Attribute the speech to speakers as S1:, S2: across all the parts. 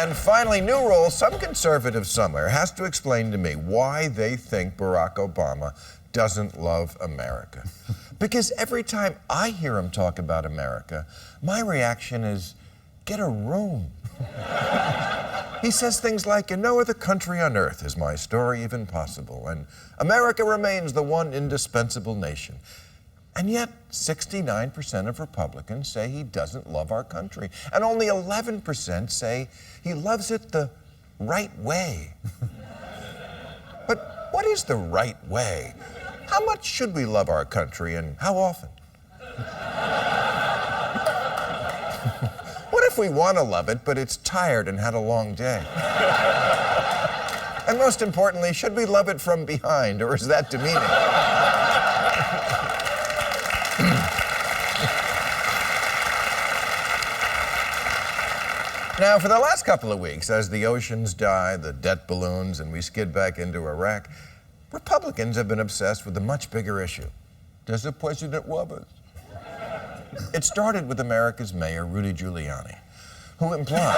S1: And finally, new rule. Some conservative somewhere has to explain to me why they think Barack Obama doesn't love America. Because every time I hear him talk about America, my reaction is, get a room. He says things like, in no other country on earth is my story even possible, and America remains the one indispensable nation. And yet, 69% of Republicans say he doesn't love our country, and only 11% say he loves it the right way. But what is the right way? How much should we love our country, and how often? What if we want to love it, but it's tired and had a long day? And most importantly, should we love it from behind, or is that demeaning? Now, for the last couple of weeks, as the oceans die, the debt balloons, and we skid back into Iraq, Republicans have been obsessed with a much bigger issue. Does the president love us? It started with America's mayor, Rudy Giuliani, who implied...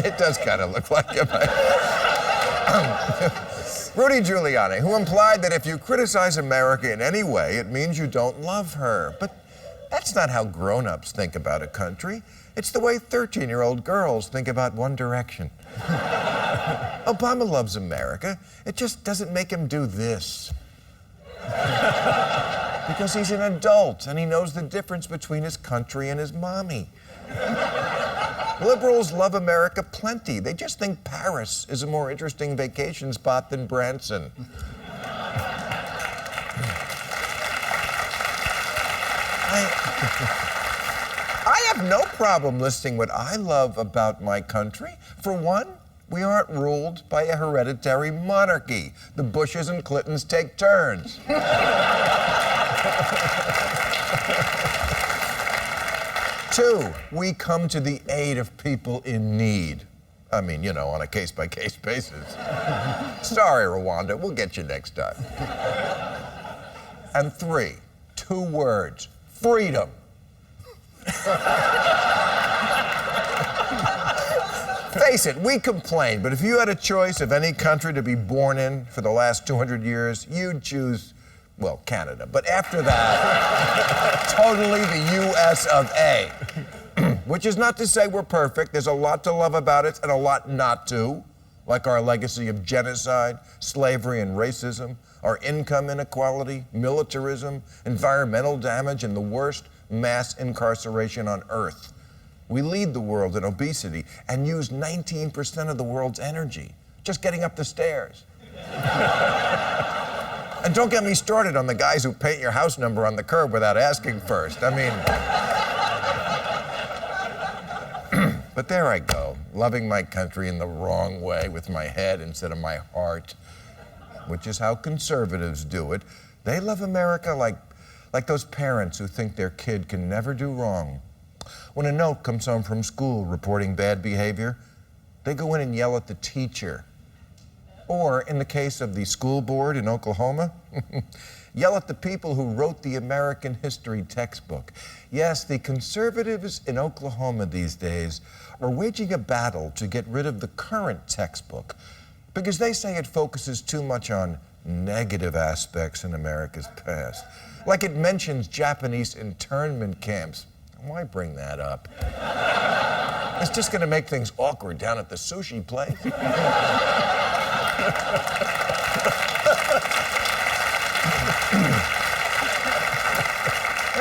S1: It does kind of look like him. Rudy Giuliani, who implied that if you criticize America in any way, it means you don't love her. But that's not how grown-ups think about a country. It's the way 13-year-old girls think about One Direction. Obama loves America. It just doesn't make him do this. Because he's an adult and he knows the difference between his country and his mommy. Liberals love America plenty. They just think Paris is a more interesting vacation spot than Branson. I have no problem listing what I love about my country. For one, we aren't ruled by a hereditary monarchy. The Bushes and Clintons take turns. Two, we come to the aid of people in need. I mean, you know, on a case-by-case basis. Sorry, Rwanda, we'll get you next time. And three, 2 words, freedom. Face it, we complain, but if you had a choice of any country to be born in for the last 200 years, you'd choose, well, Canada. But after that, totally the U.S. of A. Which is not to say we're perfect. There's a lot to love about it and a lot not to, like our legacy of genocide, slavery, and racism, our income inequality, militarism, environmental damage, and the worst mass incarceration on Earth. We lead the world in obesity and use 19% of the world's energy just getting up the stairs. And don't get me started on the guys who paint your house number on the curb without asking first. I mean... But there I go, loving my country in the wrong way with my head instead of my heart, which is how conservatives do it. They love America like those parents who think their kid can never do wrong. When a note comes home from school reporting bad behavior, they go in and yell at the teacher. Or, in the case of the school board in Oklahoma, yell at the people who wrote the American history textbook. Yes, the conservatives in Oklahoma these days are waging a battle to get rid of the current textbook because they say it focuses too much on negative aspects in America's past. Like it mentions Japanese internment camps. Why bring that up? It's just going to make things awkward down at the sushi place. You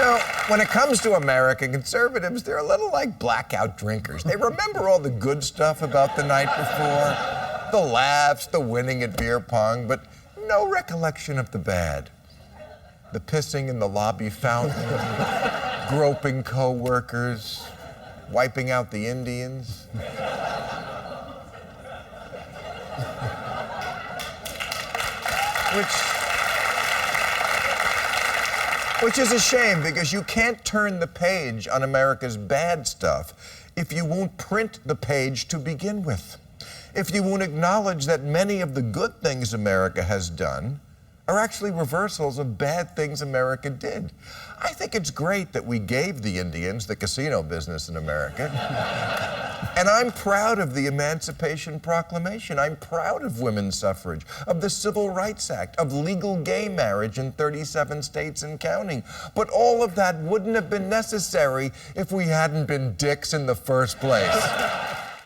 S1: know, when it comes to American conservatives, they're a little like blackout drinkers. They remember all the good stuff about the night before, the laughs, the winning at beer pong, but no recollection of the bad. The pissing in the lobby fountain, groping co-workers, wiping out the Indians. Which is a shame, because you can't turn the page on America's bad stuff if you won't print the page to begin with. if you won't acknowledge that many of the good things America has done are actually reversals of bad things America did. I think it's great that we gave the Indians the casino business in America. And I'm proud of the Emancipation Proclamation. I'm proud of women's suffrage, of the Civil Rights Act, of legal gay marriage in 37 states and counting. But all of that wouldn't have been necessary if we hadn't been dicks in the first place.